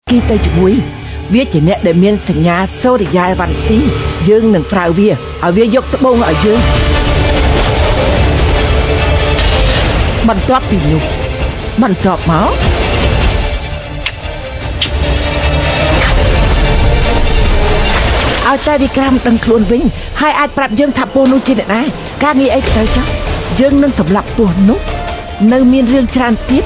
គីទៅជាមួយវាជាអ្នកដែលមានសញ្ញាសូរិយាវ៉ាន់ស៊ីយើងនឹងប្រើវាឲ្យវាយកត្បូងឲ្យយើងបន្ទាប់ពីនោះបន្ទាប់មកឲ្យតែវិក្រាមដឹងខ្លួនវិញហើយអាចប្រាប់យើងថាពស់នោះជាអ្នកណាការងារអីក៏ត្រូវចោះយើងនឹងសម្លាប់ពស់នោះនៅមានរឿងច្រើនទៀត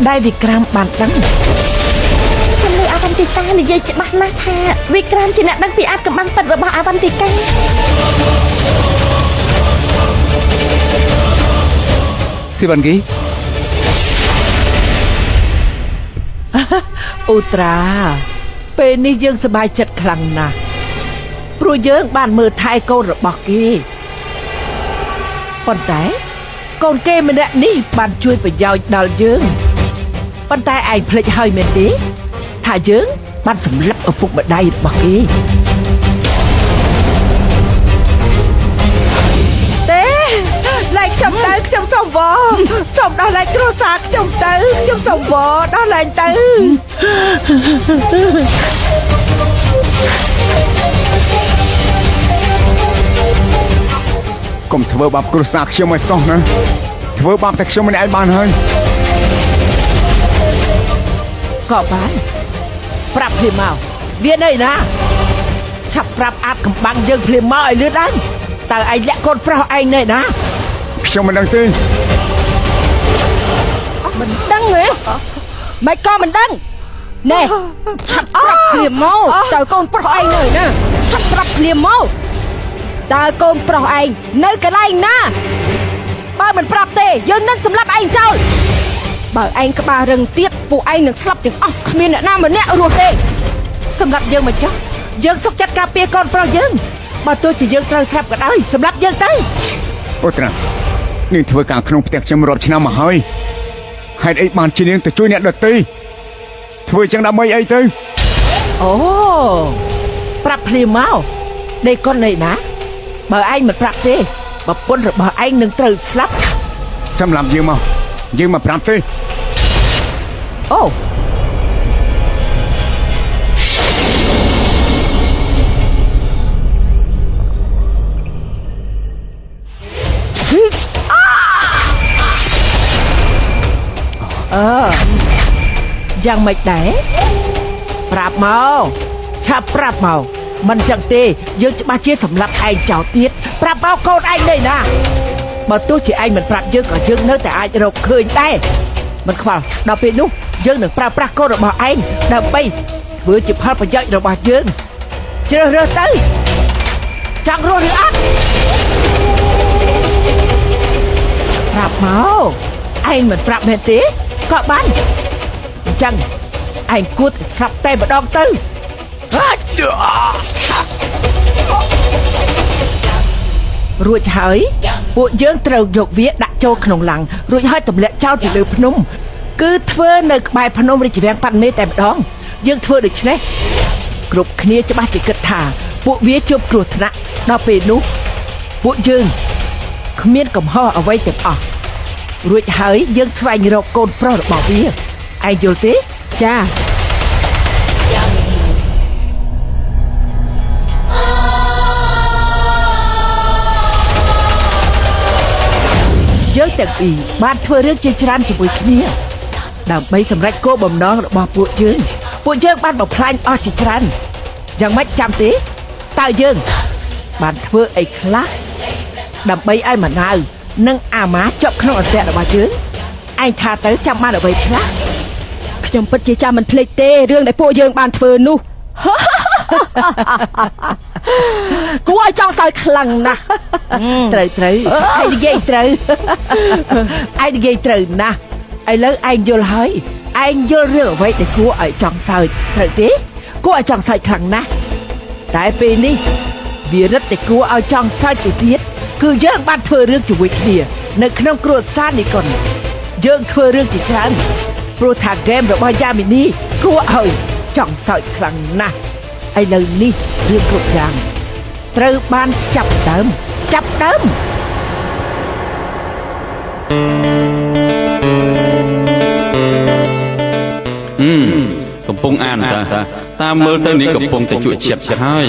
ដែលវិក្រាមបានដឹងខ្ញុំលើអាវ៉ាន់ទីកានិយាយច្បាស់ណាស់ថាវិក្រាមជាអ្នកដឹងពីអាចកំបាំងពិតរបស់អាវ៉ាន់ទីកាស៊ីវ៉ាន់គីអូត្រាពេលនេះយើងសប្បាយចិត្តខ្លាំងណាស់ព្រោះយើងបានមើលថែកូនរបស់គេប៉ុន្តែកូនគេម្នាក់នេះបានជួយប្រយោជន៍ដល់យើងប៉ុន្តែឯងភ្លេចហើយមែនទេថាយើងបានសម្លាប់ឪពុកម្ដាយរបស់គេទេឡែកខ្ញុំទៅខ្ញុំសូមវល់សូមដោះលែងគ្រួសារខ្ញុំទៅខ្ញុំសូមវល់ដោះលែងទៅកុំធ្វើបាបគ្រួសារខ្ញុំឲ្យសោះណាធ្វើបាបតែខ្ញុំម្នាក់ឯងបានហើយក៏បានប្រាប់ភ្លាមមកវានៅណាឆាប់ប្រាប់អាចកំបាំងយើងភ្លាមមកឲ្យលឿនឡើងតើឯងលាក់កូនប្រុសឯងនៅណាខ្ញុំមិនដឹងទេមិនដឹងទេមិនក៏មិនដឹងណែឆាប់ប្រាប់ភ្លាមមកតើកូនប្រុសឯងនៅណាឆាប់ប្រាប់ភ្លាមមកតើកូនប្រុសឯងនៅកន្លែងណាបើមិនប្រាប់ទេយើងនឹងសម្លាប់ឯងចោលបើឯងក្បាលរឹងទៀតពួកឯងនឹងស្លាប់ទាំងអស់គ្មានអ្នកណាម្នាក់រស់ទេសម្រាប់យើងមកចុះយើងសុខចិត្តការពារកូនប្រុសយើងបើទោះជាយើងត្រូវស្លាប់ក៏ដោយសម្រាប់យើងទៅអូត្រានាងធ្វើការក្នុងផ្ទះខ្ញុំរាប់ឆ្នាំមកហើយហេតុអីបានជានាងទៅជួយអ្នកដទៃធ្វើចឹងដើម្បីអីទៅអូប្រាប់ភ្លាមមកដេកកូននៅណាបើឯងមិនប្រាប់ទេប្រពន្ធរបស់ឯងនឹងត្រូវស្លាប់សម្រាប់យើងមកយើងមកប្រាប់ទេអូយ៉ាងម៉េចដែរប្រាប់មកឆាប់ប្រាប់មកមិនចឹងទេយើងច្បាស់ជាសម្លាប់ឯងចោលទៀតប្រាប់មកកូនឯងនៅណាបើទោះជាឯងមិនប្រាប់យើងក៏យើងនៅតែអាចរកឃើញដែរមិនខ្វល់ដល់ពេលនោះយើងនឹងប្រើប្រាស់កូនរបស់ឯងដើម្បីធ្វើជាផលប្រយោជន៍របស់យើងជ្រើសរើសទៅចង់រស់ឬអត់ប្រាប់មកឯងមិនប្រាប់មែនទេក៏បានអញ្ចឹងឯងគួរតែស្លាប់តែម្ដងទៅរួចហើយពួកយើងត្រូវយកវាដាក់ចូលក្នុងឡាំងរួចហើយទម្លាក់ចោលពីលើភ្នំគឺធ្វើនៅក្បែរភ្នំរាជវាំងប៉ាន់មេតែម្ដងយើងធ្វើដូច្នេះគ្រប់គ្នាច្បាស់ជាគិតថាពួកវាជួបគ្រោះថ្នាក់ដល់ពេលនោះពួកយើងគ្មានកំហុសអ្វីទាំងអស់រួចហើយយើងស្វែងរកកូនប្រុសរបស់វាឯងយល់ទេចាយើងទាំងពីរបានធ្វើរឿងជាច្រើនជាមួយគ្នាដើម្បីសម្រេចគោលបំណងរបស់ពួកយើងបានបំផ្លាញអស់ជាច្រើនយ៉ាងម៉េចចាំទេតើយើងបានធ្វើអីខ្លះដើម្បីឲ្យមណាវនិងអាម៉ាជាប់ក្នុងអន្ទាក់របស់យើងឯងថាទៅចាំបានអ្វីខ្លះខ្ញុំពិតជាចាំមិនភ្លេចទេរឿងដែលពួកយើងបានធ្វើនោះគួរឲ្យចង់សើចខ្លាំងណាស់ត្រូវឯងនិយាយត្រូវណាស់ឥឡូវឯងយល់ហើយឯងយល់រឿងអ្វីដែលគួរឲ្យចង់សើចត្រូវទេគួរឲ្យចង់សើចខ្លាំងណាស់តែពេលនេះវារឹតតែគួរឲ្យចង់សើចទៅទៀតគឺយើងបានធ្វើរឿងជាមួយគ្នានៅក្នុងគ្រួសារនេះកូនយើងធ្វើរឿងជាច្រើនព្រោះថាហ្គេមរបស់យ៉ាមីនីគួរឲ្យចង់សើចខ្លាំងណាស់ឥឡូវនេះរឿងគ្រប់យ៉ាងត្រូវបានចាប់ដើម កំពុងអានតាមមើលទៅនាងកំពុងតែជក់ចិត្តហើយ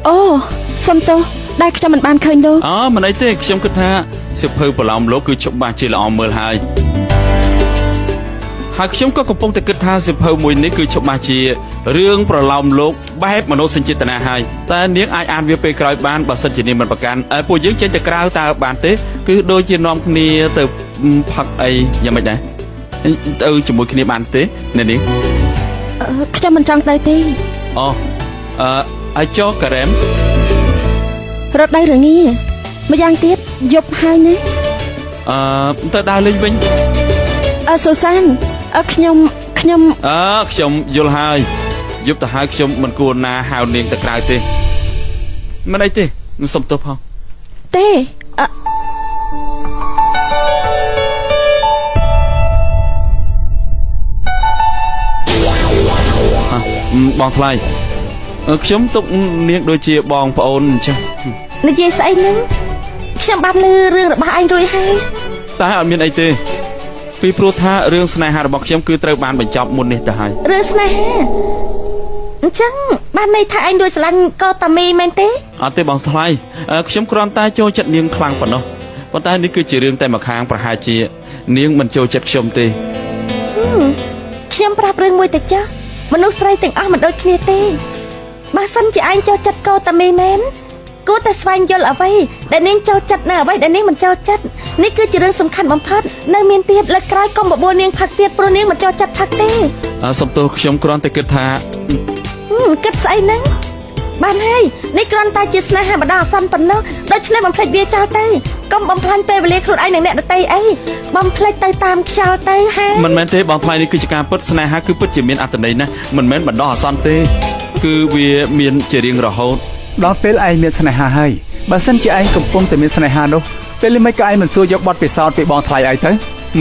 អូសុំទោសដែលខ្ញុំមិនបានឃើញលោកអូមិនអីទេខ្ញុំគិតថាសិភៅប្រឡោមលោកគឺច្បាស់ជាល្អមើលហើយខ្ញុំក៏កំពុងតែគិតថាសិភៅមួយនេះគឺច្បាស់ជារឿងប្រឡោមលោកបែបមនោសញ្ចេតនាហើយតែនាងអាចអានវាពេលក្រោយបានបើសិនជានាងមិនប្រកាន់ពួកយើងចេញទៅក្រៅតើបានទេគឺដូចជានាំគ្នាទៅផឹកអីយ៉ាងម៉េចដែរទៅជាមួយគ្នាបានទេអ្នកនាងខ្ញុំមិនចង់ទៅទេអូឲ្យចោការ៉េមរត់ដៃរងាម្យ៉ាងទៀតយប់ហើយណាទៅដើរលេងវិញស៊ូសានខ្ញុំយល់ហើយយប់ទៅហើយខ្ញុំមិនគួរណាហៅនាងទៅក្រៅទេមិនអីទេមិនសុំទោសផងទេបងថ្លៃខ្ញុំទុកនាងដូចជាបងប្អូនអញ្ចឹងនិយាយស្អីហ្នឹងខ្ញុំបានឮរឿងរបស់ឯងរួចហើយតែអត់មានអីទេពីព្រោះថារឿងស្នេហារបស់ខ្ញុំគឺត្រូវបានបញ្ចប់មុននេះទៅហើយរឿងស្នេហាអញ្ចឹងបានន័យថាឯងដូចស្រឡាញ់កោតាមីមែនទេអត់ទេបងថ្លៃខ្ញុំគ្រាន់តែចូលចិត្តនាងខ្លាំងប៉ុណ្ណោះប៉ុន្តែនេះគឺជារឿងតែម្ខាងប្រហែលជានាងមិនចូលចិត្តខ្ញុំទេខ្ញុំប្រាប់រឿងមួយទៅចាស់មនុស្សស្រីទាំងអស់មិនដូចគ្នាទេបើសិនជាឯងចូលចិត្តកោតាមីមែនគួរតែស្វែងយល់អ្វីដែលនាងចូលចិត្តនៅអ្វីដែលនាងមិនចូលចិត្តនេះគឺជារឿងសំខាន់បំផុតនៅមានទៀតលើក្រោយកុំបបួលនាងផឹកទៀតព្រោះនាងមិនចូលចិត្តផឹកទេសុំទោសខ្ញុំគ្រាន់តែគិតថាគិតស្អីហ្នឹងបានហើយនេះគ្រាន់តែជាស្នេហាម្ដងអាសន្នប៉ុណ្ណោះដូច្នេះបំភ្លេចវាចោលទៅកុំបំផ្លាញពេលវេលាខ្លួនឯងនិងអ្នកដទៃអីបំភ្លេចទៅតាមខ្យល់ទៅហើយមិនមែនទេបងថ្លៃនេះគឺជាការពិតស្នេហាគឺពិតជាមានអត្ថន័យណាស់មិនមែនបណ្ដោះអាសន្នទេគឺវាមានជារៀងរហូតដល់ពេលឯងមានស្នេហាហើយបើសិនជាឯងកំពុងតែមានស្នេហានោះពេលមិនក៏ឯងមិនសួរយកបទពិសោធន៍ពីបងថ្លៃឯងទៅ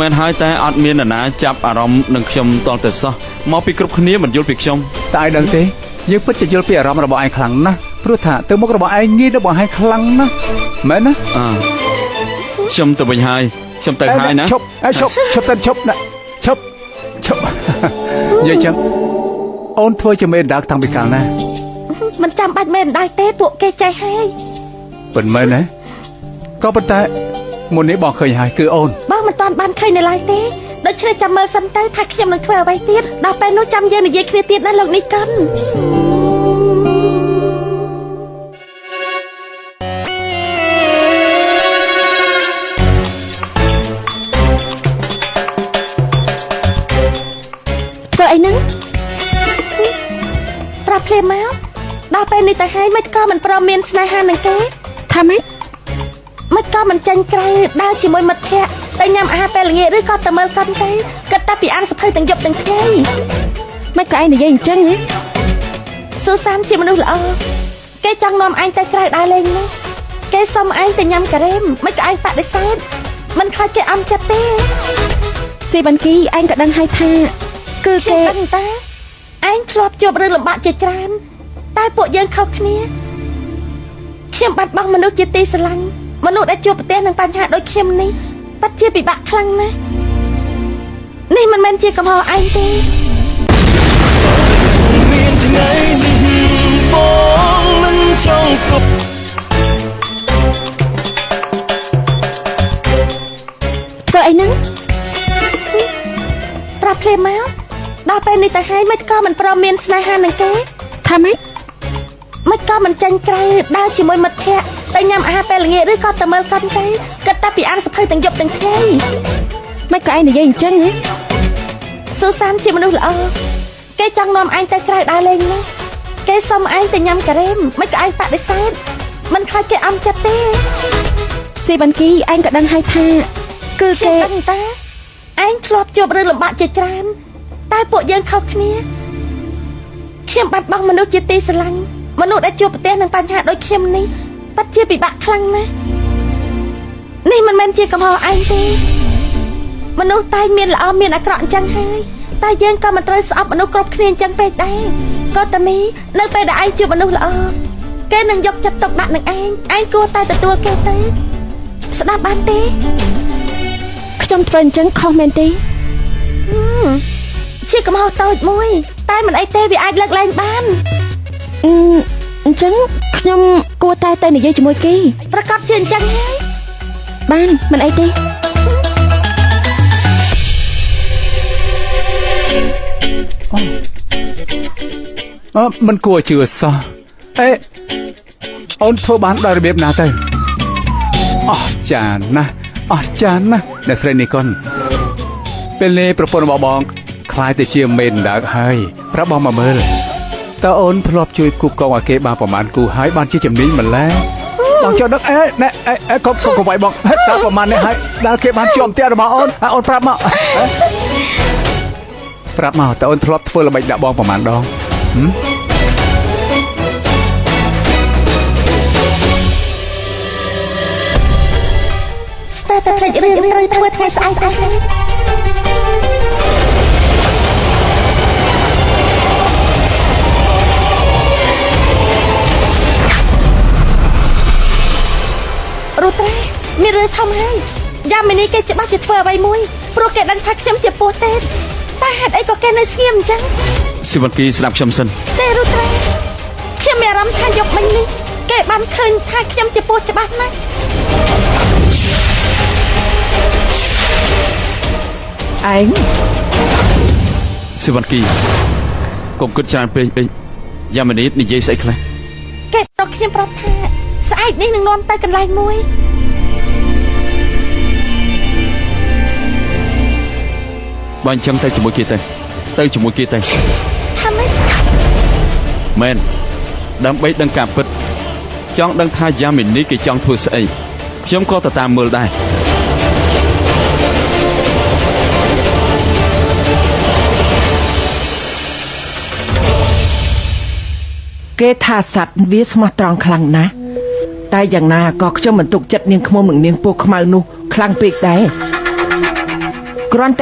មែនហើយតែអត់មាននរណាចាប់អារម្មណ៍នឹងខ្ញុំតតែសោះមកពីគ្រប់គ្នាមិនយល់ពីខ្ញុំតែឯងដឹងទេយើងពិតជាយល់ពីអារម្មណ៍របស់ឯងខ្លាំងណាស់ព្រោះថាទៅមុខរបស់ឯងងាយទៅបង្ហាញខ្លាំងណាស់មែនណាខ្ញុំទៅវិញហើយខ្ញុំទៅហើយណាឈប់ទៅឈប់ណាឈប់និយាយចឹងអូនធ្វើជាមេដាកតាំងពីកាលណាមិនចាំបាច់មេដាកទេពួកគេចេះហើយមិនមែនទេក៏ប៉ុន្តែមុននេះបងឃើញហើយគឺអូនបងមិនតាន់បានឃើញនៅឡើយទេដូច្នេះចាំមើលសិនទៅថាខ្ញុំនឹងធ្វើអ្វីទៀតដល់ពេលនោះចាំយើងនិយាយគ្នាទៀតណាលោកនេះកិនធ្វើអីហ្នឹងប្រាប់គ្នាមកដល់ពេលនេះទៅហើយមិនក៏មិនព្រមមានស្នេហានឹងគេថាម៉េចមិនក៏មិនចាញ់ក្រៅដើរជាមួយមិត្តភក្តិទៅញ៉ាំអាហារពេលល្ងាចឬក៏ទៅមើលកុនទៅគិតតែពីអានសភៅទាំងយប់ទាំងថ្ងៃមិនក៏ឯងនិយាយអញ្ចឹងហ៎ស៊ូសានជាមនុស្សល្អគេចង់នាំឯងទៅក្រៅដើរលេងនោះគេសុំឯងទៅញ៉ាំការ៉េមមិនក៏ឯងបដិសេធមិនខ្លាចគេអន់ចិត្តទេស៊ីបានគីឯងក៏ដឹងហើយថាគឺគេដឹងតាឯងធ្លាប់ជួបរឿងលំបាកជាច្រើនតែពួកយើងខុសគ្នាខ្ញុំបាត់បង់មនុស្សជាទីស្រឡាញ់មនុស្សដែលជួបប្រទះនឹងបញ្ហាដូចខ្ញុំនេះពិតជាពិបាកខ្លាំងណាស់នេះមិនមែនជាកំហុសឯងទេមានថ្ងៃនេះបងមិនចង់ស្គប់ធ្វើអីហ្នឹងប្រាប់គ្នាមកដល់ពេលនេះទៅហើយមិនក៏មិនព្រមមានស្នេហានឹងគេថាម៉េចមិនក៏មិនចាញ់ក្រៅដើរជាមួយមិត្តភក្តិទៅញ៉ាំអាហារពេលល្ងាចឬក៏ទៅមើលកុនទៅគិតតែពីអានសភៅទាំងយប់ទាំងថ្ងៃមិនក៏ឯងនិយាយអញ្ចឹងហ៎ស៊ូសានជាមនុស្សល្អគេចង់នាំឯងទៅក្រៅដើរលេងនោះគេសុំឯងទៅញ៉ាំការ៉េមមិនក៏ឯងបដិសេធមិនខ្លាចគេអន់ចិត្តទេស៊ីបានគីឯងក៏ដឹងហើយថាគឺគេដឹងតាឯងធ្លាប់ជួបរឿងលំបាកជាច្រើនតែពួកយើងខុសគ្នាខ្ញុំបាត់បង់មនុស្សជាទីស្រឡាញ់មនុស្សដែលជួបប្រទះនឹងបញ្ហាដូចខ្ញុំនេះពិតជាពិបាកខ្លាំងណាស់នេះមិនមែនជាកំហុសឯងទេមនុស្សតែមានល្អមានអាក្រក់អញ្ចឹងហើយតែយើងក៏មិនត្រូវស្អប់មនុស្សគ្រប់គ្នាអញ្ចឹងពេកដែរក៏តែមីនៅពេលដែលឯងជួបមនុស្សល្អ គេនឹងយកចិត្តទុកដាក់នឹងឯងគួរតែទទួលគេទៅស្ដាប់បានទេខ្ញុំធ្វើអញ្ចឹងខុសមែនទេជាកំហុសតូចមួយតែមិនអីទេវាអាចលើកលែងបានអញ្ចឹងខ្ញុំគួរតែទៅនិយាយជាមួយគេប្រកាសជាអញ្ចឹងហើយបានមិនអីទេមិនគួរជឿសោះអូនធ្វើបានដោយរបៀបណាទៅអស្ចារ្យណាស់អ្នកស្រីនេះកូនពេលនេះប្រពន្ធរបស់បងខ្លាយទៅជាមេនដើកហើយប្រាប់បងមកមើលតើអូនធ្លាប់ជួយគូកងឲ្យគេបានប្រមាណគូហើយបានជាជំនាញម្ល៉េះបងចូលដឹកកុំវាយបងតើប្រមាណនេះហើយដល់គេបានជាប់ផ្ទះរបស់អូនអូនប្រាប់មកតើអូនធ្លាប់ធ្វើល្បិចដាក់បងប្រមាណដងស្ទើរតែផ្លេចរឿងត្រូវធ្វើថ្ងៃស្អែកទៅហើយរូត្រេមានរឿងធំហើយយ៉ាមីនីគេច្បាស់ជាធ្វើអ្វីមួយព្រោះគេដឹងថាខ្ញុំជាពោះទេតែហេតុអីក៏គេនៅស្ងៀមអញ្ចឹងស៊ីវ៉ាន់គីស្ដាប់ខ្ញុំសិនទេរូត្រេខ្ញុំមានអារម្មណ៍ថាយកមិញនេះគេបានឃើញថាខ្ញុំជាពោះច្បាស់ណាស់ឯងស៊ីវ៉ាន់គីកុំគិតច្រើនពេកយ៉ាមីនីនិយាយស្អីខ្លះគេบอกខ្ញុំប្រាប់ថាស្អែកនេះនឹងនាំទៅកន្លែងមួយបើអញ្ចឹងទៅជាមួយគេទៅជាមួយគេទៅថាម៉េចមែនដើម្បីដឹងការពិតចង់ដឹងថាយ៉ាមីនីគេចង់ធ្វើស្អីខ្ញុំក៏ទៅតាមមើលដែរគេថាសត្វវាស្មោះត្រង់ខ្លាំងណាស់តែយ៉ាងណាក៏ខ្ញុំមិនទុកចិត្តនាងឃ្មុំនិងនាងពស់ខ្មៅនោះខ្លាំងពេកដែរគ្រាន់តែ